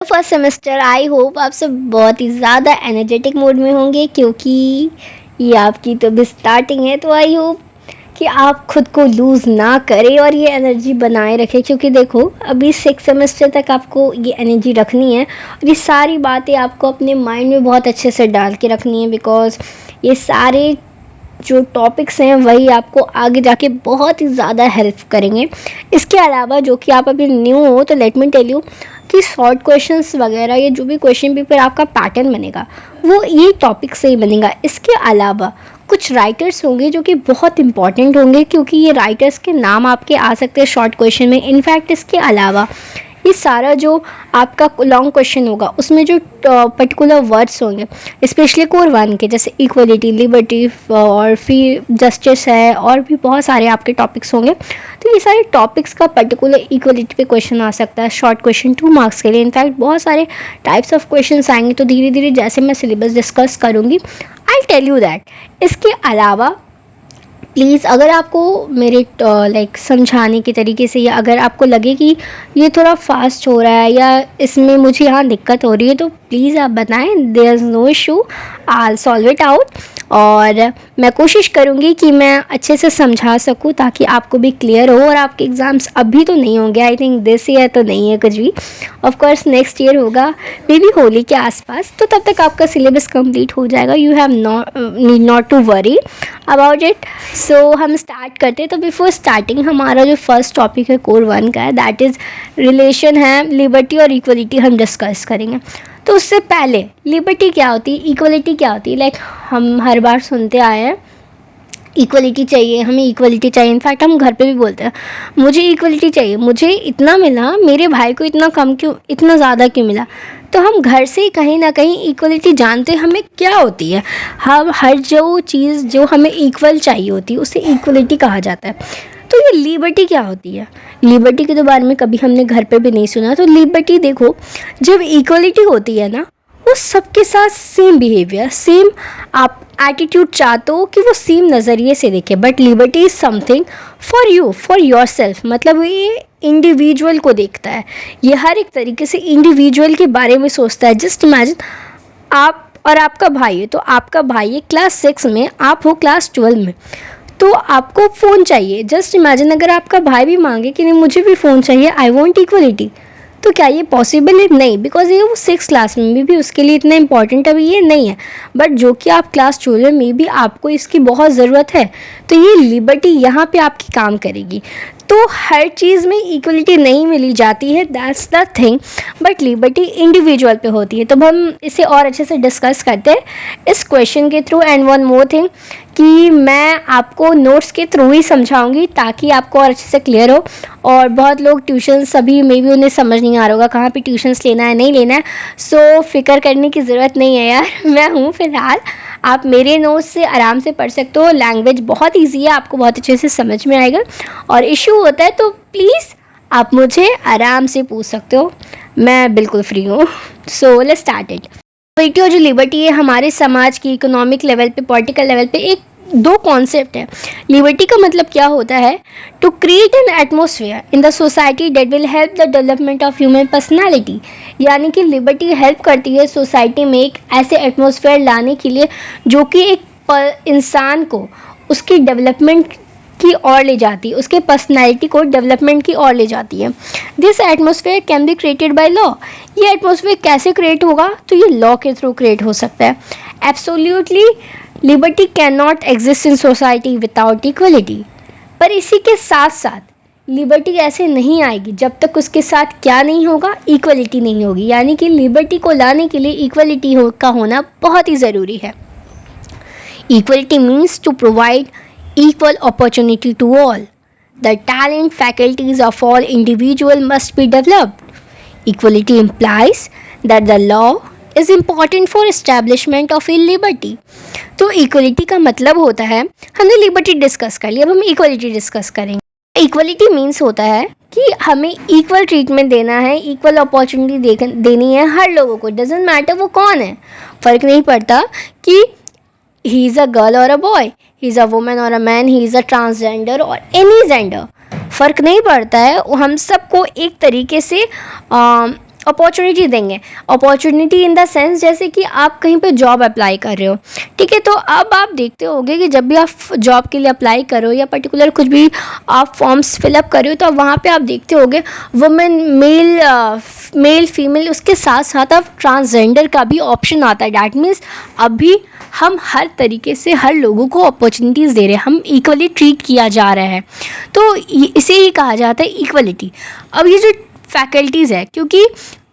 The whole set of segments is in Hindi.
फर्स्ट सेमेस्टर आई होप आप सब बहुत ही ज़्यादा एनर्जेटिक मूड में होंगे क्योंकि ये आपकी तो भी स्टार्टिंग है। तो आई होप कि आप खुद को लूज़ ना करें और ये एनर्जी बनाए रखें, क्योंकि देखो अभी 6 सेमेस्टर तक आपको ये एनर्जी रखनी है और ये सारी बातें आपको अपने माइंड में बहुत अच्छे से डाल के रखनी है। बिकॉज ये सारे जो टॉपिक्स हैं वही आपको आगे जाके बहुत ही ज़्यादा हेल्प करेंगे। इसके अलावा जो कि आप अभी न्यू हो तो लेट मी टेल यू कि शॉर्ट क्वेश्चंस वगैरह या जो भी क्वेश्चन पेपर आपका पैटर्न बनेगा वो ये टॉपिक से ही बनेगा। इसके अलावा कुछ राइटर्स होंगे जो कि बहुत इंपॉर्टेंट होंगे, क्योंकि ये राइटर्स के नाम आपके आ सकते हैं शॉर्ट क्वेश्चन में। इनफैक्ट इसके अलावा ये सारा जो आपका लॉन्ग क्वेश्चन होगा उसमें जो पर्टिकुलर वर्ड्स होंगे, स्पेशली कोर 1 के, जैसे इक्वलिटी, लिबर्टी और फिर जस्टिस है और भी बहुत सारे आपके टॉपिक्स होंगे। तो ये सारे टॉपिक्स का पर्टिकुलर इक्वलिटी पे क्वेश्चन आ सकता है शॉर्ट क्वेश्चन 2 मार्क्स के लिए। इनफैक्ट बहुत सारे टाइप्स ऑफ क्वेश्चन आएंगे, तो धीरे धीरे जैसे मैं सिलेबस डिस्कस करूँगी आई टेल यू दैट। इसके अलावा प्लीज़ अगर आपको मेरे समझाने के तरीके से या अगर आपको लगे कि ये थोड़ा फास्ट हो रहा है या इसमें मुझे यहाँ दिक्कत हो रही है, तो प्लीज़ आप बताएं। There is no issue, I solve it out. और मैं कोशिश करूँगी कि मैं अच्छे से समझा सकूँ ताकि आपको भी क्लियर हो। और आपके एग्ज़ाम्स अभी तो नहीं होंगे, आई थिंक दिस ईयर तो नहीं है कुछ भी, ऑफ कोर्स नेक्स्ट ईयर होगा, मे बी होली के आसपास। तो तब तक आपका सिलेबस कंप्लीट हो जाएगा। You have need not to worry about it. So हम स्टार्ट करते हैं। तो बिफोर स्टार्टिंग हमारा जो फर्स्ट टॉपिक है कोर 1 का है, दैट इज़ रिलेशन है, लिबर्टी और इक्वलिटी हम डिस्कस करेंगे। तो उससे पहले लिबर्टी क्या होती है, इक्वलिटी क्या होती है। लाइक हम हर बार सुनते आए हैं इक्वलिटी चाहिए, हमें इक्वलिटी चाहिए। इनफैक्ट हम घर पे भी बोलते हैं मुझे इक्वलिटी चाहिए, मुझे इतना मिला, मेरे भाई को इतना कम क्यों, इतना ज़्यादा क्यों मिला। तो हम घर से ही कहीं ना कहीं इक्वलिटी जानते हैं हमें क्या होती है। हम हर जो चीज़ जो हमें इक्वल चाहिए होती है उसे इक्वलिटी कहा जाता है। तो ये लिबर्टी क्या होती है, लिबर्टी के तो बारे में कभी हमने घर पे भी नहीं सुना। तो लिबर्टी देखो, जब इक्वलिटी होती है ना, वो सबके साथ सेम बिहेवियर, सेम आप एटीट्यूड चाहते हो कि वो सेम नज़रिए से देखे। But liberty is something for you, for your self. मतलब ये इंडिविजुअल को देखता है, ये हर एक तरीके से इंडिविजुअल के बारे में सोचता है। जस्ट इमेजिन आप और आपका भाई है, तो आपका भाई है क्लास 6 में, आप हो क्लास 12 में, तो आपको फ़ोन चाहिए। जस्ट इमेजिन अगर आपका भाई भी मांगे कि नहीं मुझे भी फ़ोन चाहिए, आई वॉन्ट इक्वलिटी, तो क्या ये पॉसिबल है? नहीं, बिकॉज ये वो 6 क्लास में भी उसके लिए इतना इंपॉर्टेंट अभी ये नहीं है। बट जो कि आप क्लास 12 में भी आपको इसकी बहुत ज़रूरत है, तो ये लिबर्टी यहाँ पे आपकी काम करेगी। तो हर चीज़ में इक्वलिटी नहीं मिली जाती है, that's the thing. But liberty individual पे होती है। तो हम इसे और अच्छे से डिस्कस करते हैं इस क्वेश्चन के through. And one more thing कि मैं आपको नोट्स के थ्रू ही समझाऊंगी ताकि आपको और अच्छे से क्लियर हो। और बहुत लोग ट्यूशन सभी में भी उन्हें समझ नहीं आ रहा होगा कहाँ पे ट्यूशन्स लेना है नहीं लेना है। सो फिक्र करने की ज़रूरत नहीं है यार, मैं हूँ फ़िलहाल। आप मेरे नोट्स से आराम से पढ़ सकते हो। लैंग्वेज बहुत ईजी है, आपको बहुत अच्छे से समझ में आएगा। और इशू होता है तो प्लीज़ आप मुझे आराम से पूछ सकते हो, मैं बिल्कुल फ्री हूँ। So let's start it. Equality और जो लिबर्टी है हमारे समाज की इकोनॉमिक लेवल पे, पॉलिटिकल लेवल पे एक दो कॉन्सेप्ट है। लिबर्टी का मतलब क्या होता है, to create an atmosphere in the society that will help the development of human personality. यानी कि लिबर्टी हेल्प करती है सोसाइटी में एक ऐसे एटमोसफियर लाने के लिए जो कि एक इंसान को उसकी डेवलपमेंट की ओर ले जाती है, उसके पर्सनैलिटी को डेवलपमेंट की ओर ले जाती है। This atmosphere can be created by law. ये एटमोसफियर कैसे क्रिएट होगा, तो ये लॉ के थ्रू क्रिएट हो सकता है। Absolutely liberty can not exist in society without equality. पर इसी के साथ साथ लिबर्टी ऐसे नहीं आएगी जब तक उसके साथ क्या नहीं होगा, इक्वलिटी नहीं होगी। यानी कि लिबर्टी को लाने के लिए इक्वलिटी का होना बहुत ही ज़रूरी है। Equality means to provide equal opportunity to all. The talent, faculties of all individuals must be developed. Equality implies that the law is important for establishment of liberty. तो इक्वलिटी का मतलब होता है, हमने लिबर्टी डिस्कस कर लिया, अब हम इक्वलिटी डिस्कस करेंगे। इक्वलिटी मीन्स होता है कि हमें इक्वल ट्रीटमेंट देना है, इक्वल अपॉर्चुनिटी देनी है हर लोगों को। डजेंट मैटर वो कौन है, फ़र्क नहीं पड़ता कि ही इज़ अ गर्ल और a boy, he is a women और a man, he is a transgender और एनी जेंडर, फ़र्क नहीं पड़ता है। हम सबको एक तरीके से अपॉर्चुनिटी देंगे। अपॉर्चुनिटी इन द सेंस जैसे कि आप कहीं पे जॉब अप्लाई कर रहे हो, ठीक है, तो अब आप देखते होगे कि जब भी आप जॉब के लिए अप्लाई करो या पर्टिकुलर कुछ भी आप फॉर्म्स फिलअप कर रहे हो, तो वहाँ पे आप देखते होगे वुमेन, मेल फीमेल, उसके साथ साथ अब ट्रांसजेंडर का भी ऑप्शन आता है। डैट मीन्स अभी हम हर तरीके से हर लोगों को अपॉर्चुनिटीज़ दे रहे हैं, हम इक्वली ट्रीट किया जा रहा है, तो इसे ही कहा जाता है इक्वलिटी। अब ये जो फैकल्टीज़ है, क्योंकि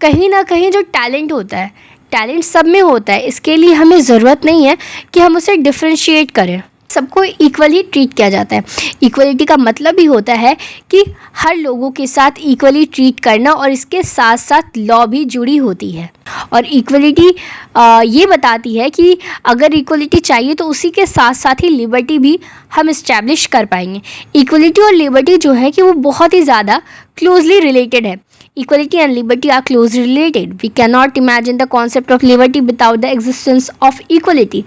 कहीं ना कहीं जो टैलेंट होता है, टैलेंट सब में होता है, इसके लिए हमें ज़रूरत नहीं है कि हम उसे डिफ्रेंशिएट करें, सबको इक्वली ट्रीट किया जाता है। इक्वलिटी का मतलब ही होता है कि हर लोगों के साथ इक्वली ट्रीट करना, और इसके साथ साथ लॉ भी जुड़ी होती है। और इक्वलिटी ये बताती है कि अगर इक्वलिटी चाहिए तो उसी के साथ साथ ही लिबर्टी भी हम इस्टेब्लिश कर पाएंगे। इक्वलिटी और लिबर्टी जो है कि वो बहुत ही ज़्यादा क्लोजली रिलेटेड है। Equality and liberty are closely related. We cannot imagine the concept of liberty without the existence of equality.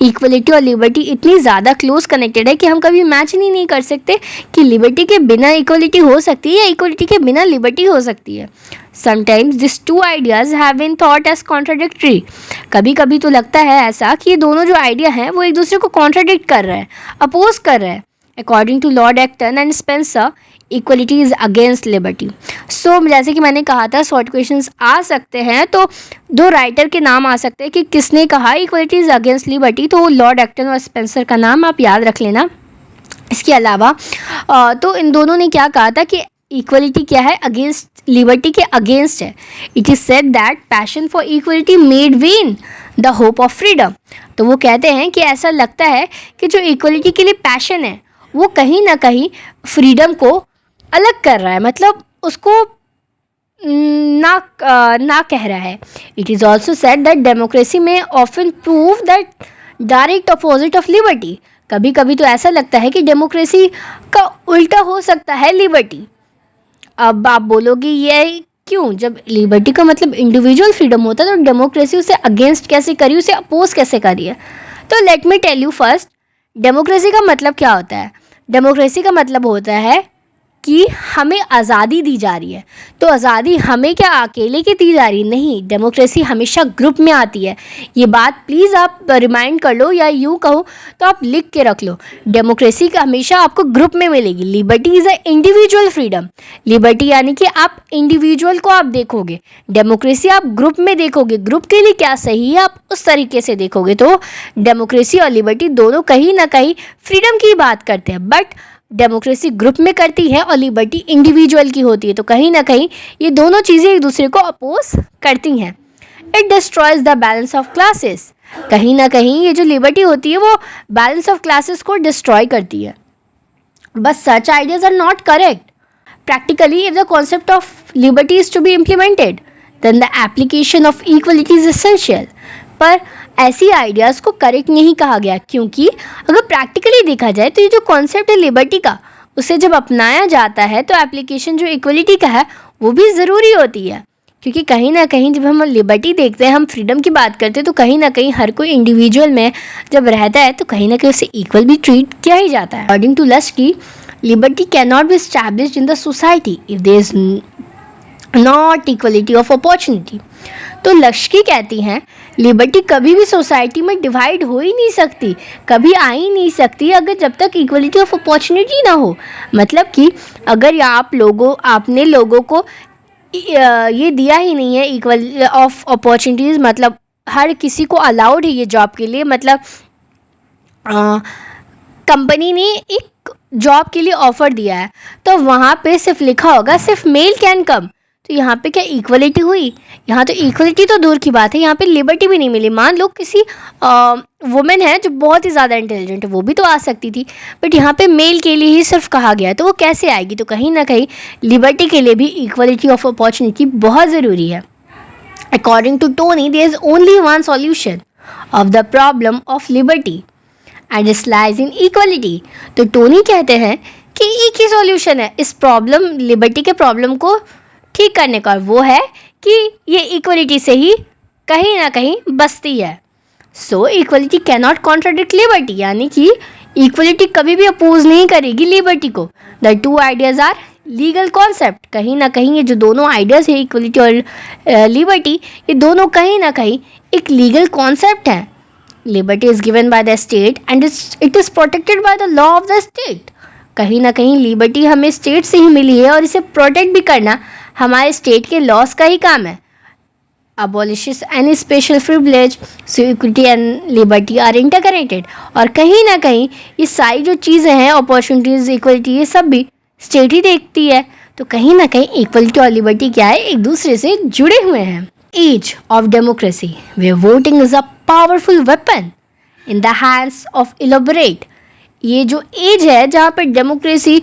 Equality और liberty इतनी ज़्यादा close connected है कि हम कभी imagine ही नहीं कर सकते कि liberty के बिना equality हो सकती है या equality के बिना liberty हो सकती है। Sometimes these two ideas have been thought as contradictory. कभी कभी तो लगता है ऐसा कि ये दोनों जो आइडिया हैं वो एक दूसरे को contradict कर रहे हैं, अपोज कर रहे हैं। According to Lord Acton and Spencer, equality is against liberty. So जैसे कि मैंने कहा था शॉर्ट क्वेश्चंस आ सकते हैं, तो दो राइटर के नाम आ सकते हैं कि किसने कहा इक्वलिटी इज़ अगेंस्ट लिबर्टी, तो लॉर्ड एक्टन और स्पेंसर का नाम आप याद रख लेना। इसके अलावा तो इन दोनों ने क्या कहा था कि इक्वलिटी क्या है, अगेंस्ट लिबर्टी के अगेंस्ट है। It is said that passion for equality made when the hope of freedom. तो वो कहते हैं कि ऐसा लगता है कि जो इक्वलिटी के लिए पैशन है वो कहीं ना कहीं फ्रीडम को अलग कर रहा है, मतलब उसको ना कह रहा है। It is also said that democracy में often prove that direct opposite of liberty. कभी कभी तो ऐसा लगता है कि डेमोक्रेसी का उल्टा हो सकता है लिबर्टी। अब आप बोलोगे ये क्यों, जब लिबर्टी का मतलब इंडिविजुअल फ्रीडम होता है तो डेमोक्रेसी उसे अगेंस्ट कैसे करी, उसे अपोज कैसे करी है। तो let me tell you first, democracy का मतलब क्या होता है। डेमोक्रेसी का मतलब होता है कि हमें आज़ादी दी जा रही है, तो आज़ादी हमें क्या अकेले की दी जा रही नहीं, डेमोक्रेसी हमेशा ग्रुप में आती है। ये बात प्लीज़ आप रिमाइंड कर लो, या यूँ कहो तो आप लिख के रख लो, डेमोक्रेसी का हमेशा आपको ग्रुप में मिलेगी। Liberty is a individual freedom. Liberty यानी कि आप इंडिविजुअल को आप देखोगे, डेमोक्रेसी आप ग्रुप में देखोगे, ग्रुप के लिए क्या सही है आप उस तरीके से देखोगे। तो डेमोक्रेसी और लिबर्टी दोनों कहीं ना कहीं फ्रीडम की बात करते हैं, बट डेमोक्रेसी ग्रुप में करती है और लिबर्टी इंडिविजुअल की होती है। तो कहीं ना कहीं ये दोनों चीज़ें एक दूसरे को अपोज करती हैं। It destroys the balance of classes. कहीं ना कहीं ये जो लिबर्टी होती है वो बैलेंस ऑफ क्लासेस को डिस्ट्रॉय करती है। But such ideas are not correct practically. If the concept of liberty is to be implemented then the application of equality is essential. पर ऐसी आइडियाज़ को करेक्ट नहीं कहा गया, क्योंकि अगर प्रैक्टिकली देखा जाए तो ये जो कॉन्सेप्ट है लिबर्टी का, उसे जब अपनाया जाता है तो एप्लीकेशन जो इक्वलिटी का है वो भी ज़रूरी होती है। क्योंकि कहीं ना कहीं जब हम लिबर्टी देखते हैं, हम फ्रीडम की बात करते हैं, तो कहीं ना कहीं हर कोई इंडिविजुअल में जब रहता है तो कहीं ना कहीं उसे इक्वल भी ट्रीट किया ही जाता है। According to Laski, liberty can not be established in the society if there is not equality of opportunity. तो लक्ष्की कहती हैं लिबर्टी कभी भी सोसाइटी में डिवाइड हो ही नहीं सकती, कभी आ ही नहीं सकती अगर जब तक इक्वलिटी ऑफ अपॉर्चुनिटी ना हो। मतलब कि अगर आपने लोगों को ये दिया ही नहीं है इक्वल ऑफ अपॉर्चुनिटीज़, मतलब हर किसी को अलाउड है ये जॉब के लिए, मतलब कंपनी ने एक जॉब के लिए ऑफ़र दिया है तो वहाँ पे सिर्फ लिखा होगा सिर्फ मेल कैन कम, तो यहाँ पे क्या इक्वलिटी हुई? यहाँ तो इक्वलिटी तो दूर की बात है, यहाँ पे लिबर्टी भी नहीं मिली। मान लो किसी वुमेन है जो बहुत ही ज़्यादा इंटेलिजेंट है, वो भी तो आ सकती थी, बट यहाँ पे मेल के लिए ही सिर्फ कहा गया है, तो वो कैसे आएगी? तो कहीं ना कहीं लिबर्टी के लिए भी इक्वलिटी ऑफ अपॉर्चुनिटी बहुत ज़रूरी है। According to Tawney, there is only one solution of the problem of liberty and it's lies in equality. तो टोनी कहते हैं कि एक ही सॉल्यूशन है इस प्रॉब्लम, लिबर्टी के प्रॉब्लम को ठीक करने का, वो है कि ये इक्वलिटी से ही कहीं ना कहीं बसती है। So equality can not contradict liberty, यानी कि इक्वलिटी कभी भी अपोज नहीं करेगी लिबर्टी को। The two ideas are legal concept. कहीं ना कहीं ये जो दोनों आइडियाज़ है, इक्वलिटी और लिबर्टी, ये दोनों कहीं ना कहीं एक लीगल कॉन्सेप्ट है। Liberty is given by the state and it is protected by the law of the state. कहीं ना कहीं लिबर्टी हमें स्टेट से ही मिली है और इसे प्रोटेक्ट भी करना हमारे स्टेट के लॉस का ही काम है। abolishes any special privilege, so equity and liberty are interconnected। और कहीं ना कहीं ये सारी जो चीज़ें हैं, अपॉर्चुनिटीज़, इक्वलिटी, ये सब भी स्टेट ही देखती है। तो कहीं ना कहीं इक्वलिटी और लिबर्टी क्या है, एक दूसरे से जुड़े हुए हैं। Age of democracy where voting is a powerful weapon in the hands of elaborate। ये जो एज है जहाँ पर डेमोक्रेसी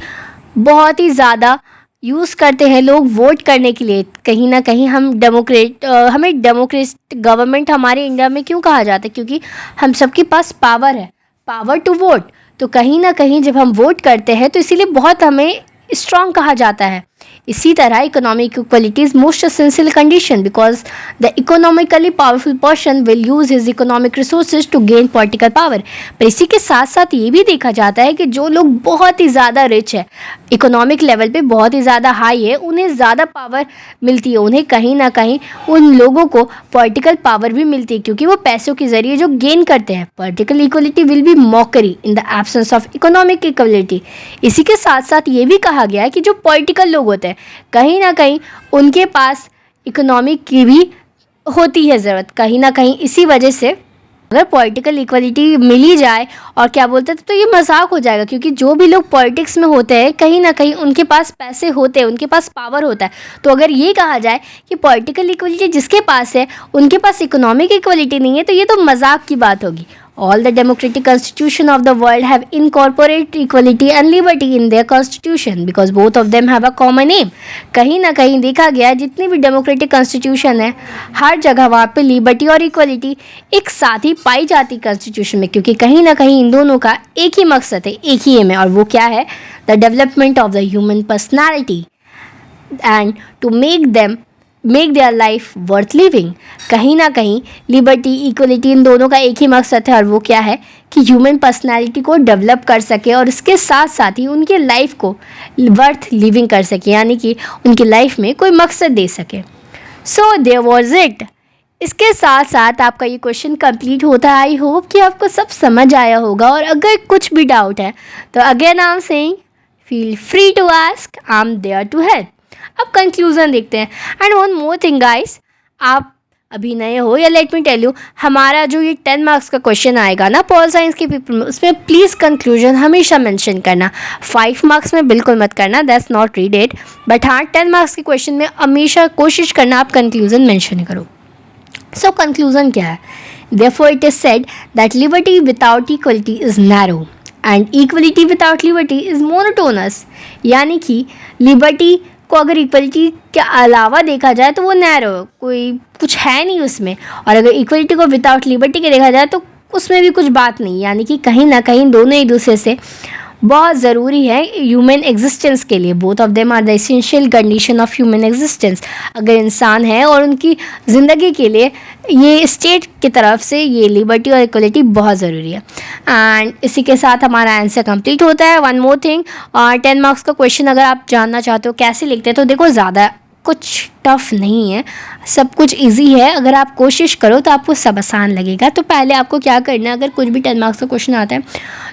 बहुत ही ज़्यादा यूज़ करते हैं लोग वोट करने के लिए। कहीं ना कहीं हमें डेमोक्रेट गवर्नमेंट हमारे इंडिया में क्यों कहा जाता है, क्योंकि हम सबके पास पावर है, पावर टू वोट। तो कहीं ना कहीं जब हम वोट करते हैं तो इसीलिए बहुत हमें स्ट्रॉन्ग कहा जाता है। इसी तरह economic equality is most essential condition because the economically powerful person will use his economic resources to gain political power. पर इसी के साथ साथ ये भी देखा जाता है कि जो लोग बहुत ही ज़्यादा रिच है, इकोनॉमिक लेवल पे बहुत ही ज़्यादा हाई है, उन्हें ज़्यादा पावर मिलती है। उन्हें कहीं ना कहीं उन लोगों को पॉलिटिकल पावर भी मिलती है क्योंकि वो पैसों के ज़रिए जो गेन करते हैं। Political equality will be mockery in the absence of economic equality. इसी के साथ साथ ये भी कहा गया है कि जो पॉलिटिकल लोग होते हैं कहीं ना कहीं उनके पास इकोनॉमिक की भी होती है ज़रूरत। कहीं ना कहीं इसी वजह से अगर पॉलिटिकल इक्वलिटी मिली जाए और क्या बोलते हैं तो ये मजाक हो जाएगा, क्योंकि जो भी लोग पॉलिटिक्स में होते हैं कहीं ना कहीं उनके पास पैसे होते हैं, उनके पास पावर होता है। तो अगर ये कहा जाए कि पॉलिटिकल इक्वलिटी जिसके पास है उनके पास इकोनॉमिक इक्वलिटी नहीं है, तो ये तो मजाक की बात होगी। All the democratic constitution of the world have incorporated equality and liberty in their constitution because both of them have a common aim। कहीं ना कहीं देखा गया जितनी भी डेमोक्रेटिक कॉन्स्टिट्यूशन है हर जगह वहाँ पे लिबर्टी और इक्वलिटी एक साथ ही पाई जाती कॉन्स्टिट्यूशन में, क्योंकि कहीं ना कहीं इन दोनों का एक ही मकसद है, एक ही एम है, और वो क्या है, the development of the human personality and to make their life worth living. कहीं ना कहीं लिबर्टी इक्वलिटी इन दोनों का एक ही मकसद है और वो क्या है कि ह्यूमन पर्सनालिटी को डेवलप कर सके और इसके साथ साथ ही उनके लाइफ को वर्थ लिविंग कर सके, यानी कि उनकी लाइफ में कोई मकसद दे सके। So there was it. इसके साथ साथ आपका ये क्वेश्चन कंप्लीट होता है। आई होप कि आपको सब समझ आया होगा, और अगर कुछ भी डाउट है तो again I am saying feel free to ask, I am there to help. अब कंक्लूजन देखते हैं। And one more thing guys, आप अभी नए हो या लेट मी टेल यू, हमारा जो ये 10 मार्क्स का क्वेश्चन आएगा ना पॉल साइंस के पेपर में, उसमें प्लीज़ कंक्लूजन हमेशा मेंशन करना। 5 मार्क्स में बिल्कुल मत करना, that's not read it, but हाँ 10 मार्क्स के क्वेश्चन में हमेशा कोशिश करना आप कंक्लूजन मेंशन करो। सो कंक्लूजन क्या है? Therefore it is said that liberty without equality is narrow and equality without liberty is monotonous। यानी कि लिबर्टी को अगर इक्वलिटी के अलावा देखा जाए तो वो नैरो, कोई कुछ है नहीं उसमें, और अगर इक्वलिटी को विदाउट लिबर्टी के देखा जाए तो उसमें भी कुछ बात नहीं। यानी कि कहीं ना कहीं दोनों एक दूसरे से बहुत ज़रूरी है ह्यूमन एग्जिस्टेंस के लिए। Both of them are the essential condition of human existence. अगर इंसान है और उनकी ज़िंदगी के लिए ये स्टेट की तरफ से ये लिबर्टी और इक्वलिटी बहुत ज़रूरी है। एंड इसी के साथ हमारा आंसर कंप्लीट होता है। वन मोर थिंग, 10 मार्क्स का क्वेश्चन अगर आप जानना चाहते हो कैसे लिखते हैं तो देखो, ज़्यादा कुछ टफ नहीं है, सब कुछ इजी है। अगर आप कोशिश करो तो आपको सब आसान लगेगा। तो पहले आपको क्या करना है, अगर कुछ भी 10 मार्क्स का क्वेश्चन आता है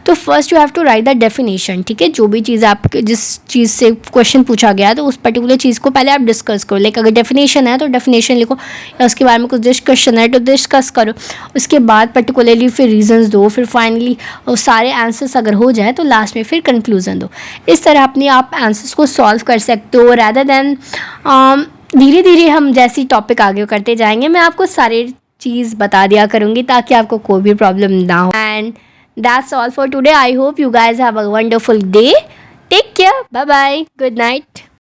तो first you have to write the definition. ठीक है, जो भी चीज़ आप जिस चीज़ से क्वेश्चन पूछा गया तो उस पर्टिकुलर चीज़ को पहले आप डिस्कस करो। लाइक अगर डेफिनेशन है तो डेफिनेशन लिखो, या उसके बारे में कुछ डिस्कशन है तो डिस्कस करो। उसके बाद पर्टिकुलरली फिर रीजंस दो, फिर फाइनली सारे आंसर्स अगर हो जाए तो लास्ट में फिर कंक्लूजन दो। इस तरह अपने आप आंसर्स को सॉल्व कर सकते हो। रैदर दैन धीरे धीरे हम जैसी टॉपिक आगे करते जाएंगे मैं आपको सारे चीज़ बता दिया करूँगी ताकि आपको कोई भी प्रॉब्लम ना हो। And that's all for today. I hope you guys have a wonderful day. Take care, bye bye, good night.